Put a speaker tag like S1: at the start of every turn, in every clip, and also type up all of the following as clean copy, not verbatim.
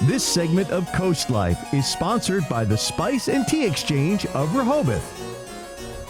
S1: This segment of CoastLife is sponsored by the Spice and Tea Exchange of Rehoboth.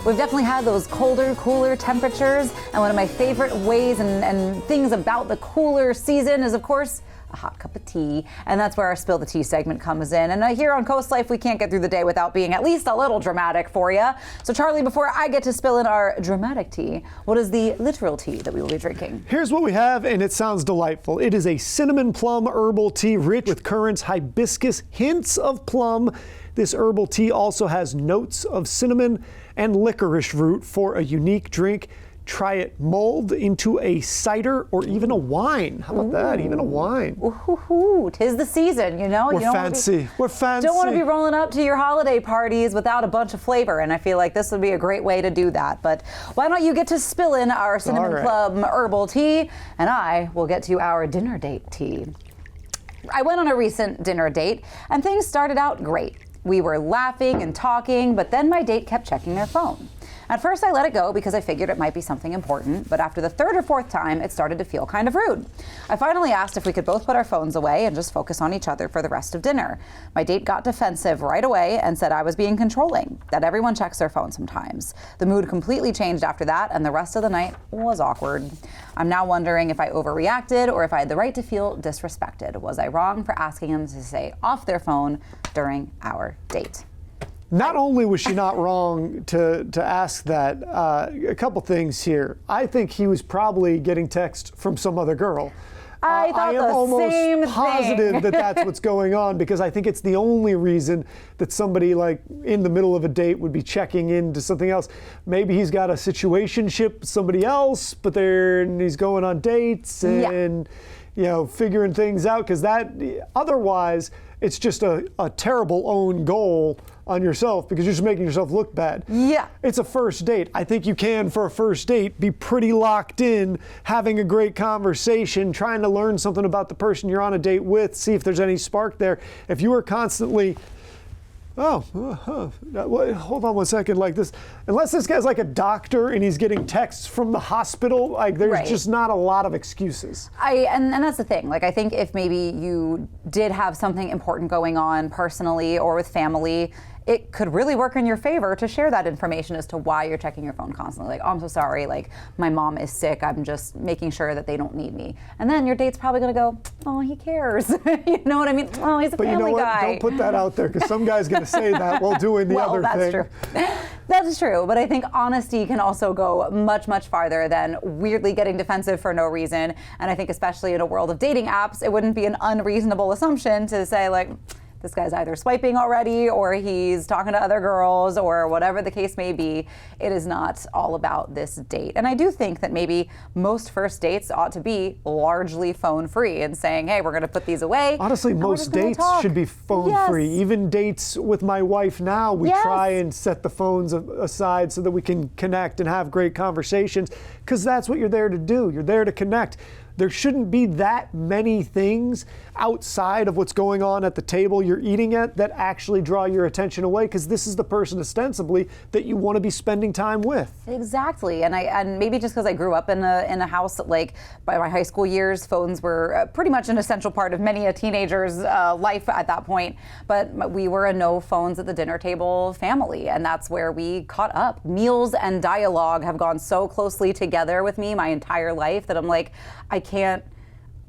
S2: We've definitely had those colder, cooler temperatures, and one of my favorite ways and things about the cooler season is, of course, a hot cup of tea, and that's where our Spill the Tea segment comes in. And here on CoastLife, we can't get through the day without being at least a little dramatic for you. So Charlie, before I get to spill in our dramatic tea, what is the literal tea that we will be drinking?
S3: Here's what we have, and it sounds delightful. It is a cinnamon plum herbal tea rich with currants, hibiscus, hints of plum. This herbal tea also has notes of cinnamon and licorice root for a unique drink. Try it mulled into a cider or even a wine. How about that? Even a wine.
S2: Ooh, 'tis the season, you know?
S3: We're fancy. We're fancy.
S2: Don't want to be rolling up to your holiday parties without a bunch of flavor, and I feel like this would be a great way to do that. But why don't you get to spill in our cinnamon plum herbal tea, and I will get to our dinner date tea. I went on a recent dinner date, and things started out great. We were laughing and talking, but then my date kept checking their phone. At first I let it go because I figured it might be something important, but after the third or fourth time, it started to feel kind of rude. I finally asked if we could both put our phones away and just focus on each other for the rest of dinner. My date got defensive right away and said I was being controlling, that everyone checks their phone sometimes. The mood completely changed after that, and the rest of the night was awkward. I'm now wondering if I overreacted or if I had the right to feel disrespected. Was I wrong for asking them to stay off their phone during our date?
S3: Not only was she not wrong to ask that, a couple things here. I think he was probably getting text from some other girl.
S2: I thought the same thing.
S3: I am almost positive that that's what's going on, because I think it's the only reason that somebody like in the middle of a date would be checking into something else. Maybe he's got a situationship with somebody else, but he's going on dates and figuring things out, because that otherwise it's just a terrible own goal on yourself, because you're just making yourself look bad.
S2: Yeah.
S3: It's a first date. I think you can, for a first date, be pretty locked in, having a great conversation, trying to learn something about the person you're on a date with, see if there's any spark there. If you are constantly, hold on one second, like this, unless this guy's like a doctor and he's getting texts from the hospital, like there's just not a lot of excuses.
S2: And that's the thing. Like, I think if maybe you did have something important going on personally or with family, it could really work in your favor to share that information as to why you're checking your phone constantly. Like, oh, I'm so sorry, like my mom is sick, I'm just making sure that they don't need me. And then your date's probably gonna go, oh, he cares. You know what I mean? Oh, he's a family guy. But you know what?
S3: Don't put that out there, because some guy's gonna say that while doing the other thing.
S2: Well, that's true. That's true, but I think honesty can also go much, much farther than weirdly getting defensive for no reason. And I think especially in a world of dating apps, it wouldn't be an unreasonable assumption to say, like, this guy's either swiping already or he's talking to other girls or whatever the case may be. It is not all about this date. And I do think that maybe most first dates ought to be largely phone free and saying, hey, we're going to put these away.
S3: Honestly, most dates should be phone free. Even dates with my wife now, we try and set the phones aside so that we can connect and have great conversations, because that's what you're there to do. You're there to connect. There shouldn't be that many things outside of what's going on at the table you're eating at that actually draw your attention away, because this is the person ostensibly that you want to be spending time with.
S2: Exactly, and maybe just because I grew up in a house that, like, by my high school years, phones were pretty much an essential part of many a teenager's life at that point. But we were a no phones at the dinner table family, and that's where we caught up. Meals and dialogue have gone so closely together with me my entire life that I'm like,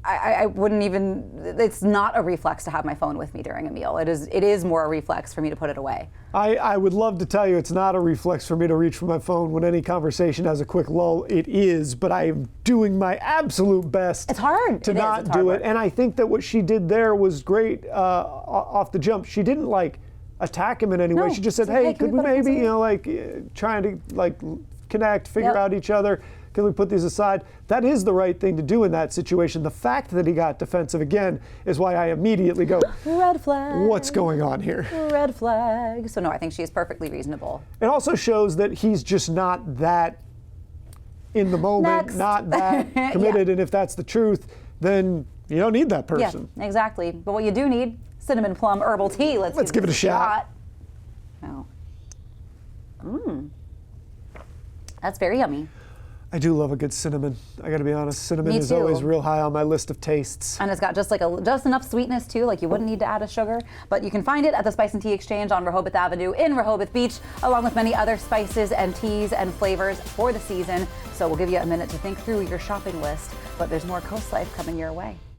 S2: I wouldn't even, it's not a reflex to have my phone with me during a meal. It is more a reflex for me to put it away.
S3: I would love to tell you it's not a reflex for me to reach for my phone when any conversation has a quick lull. It is, but I am doing my absolute best.
S2: It's hard
S3: to not do it. And I think that what she did there was great off the jump. She didn't like attack him in any way. She just said, hey, could we maybe, trying to connect, figure out each other. Can we put these aside? That is the right thing to do in that situation. The fact that he got defensive again is why I immediately go,
S2: red flag.
S3: What's going on here?
S2: Red flag. So no, I think she is perfectly reasonable.
S3: It also shows that he's just not that in the moment, not that committed. And if that's the truth, then you don't need that person.
S2: Yeah, exactly. But what you do need, cinnamon plum herbal tea. Let's
S3: give it a shot.
S2: Oh. That's very yummy.
S3: I do love a good cinnamon. I got to be honest. Cinnamon
S2: Me
S3: is
S2: too.
S3: always real high on my list of tastes.
S2: And it's got just enough sweetness too, like you wouldn't need to add a sugar. But you can find it at the Spice and Tea Exchange on Rehoboth Avenue in Rehoboth Beach, along with many other spices and teas and flavors for the season. So we'll give you a minute to think through your shopping list, but there's more Coast Life coming your way.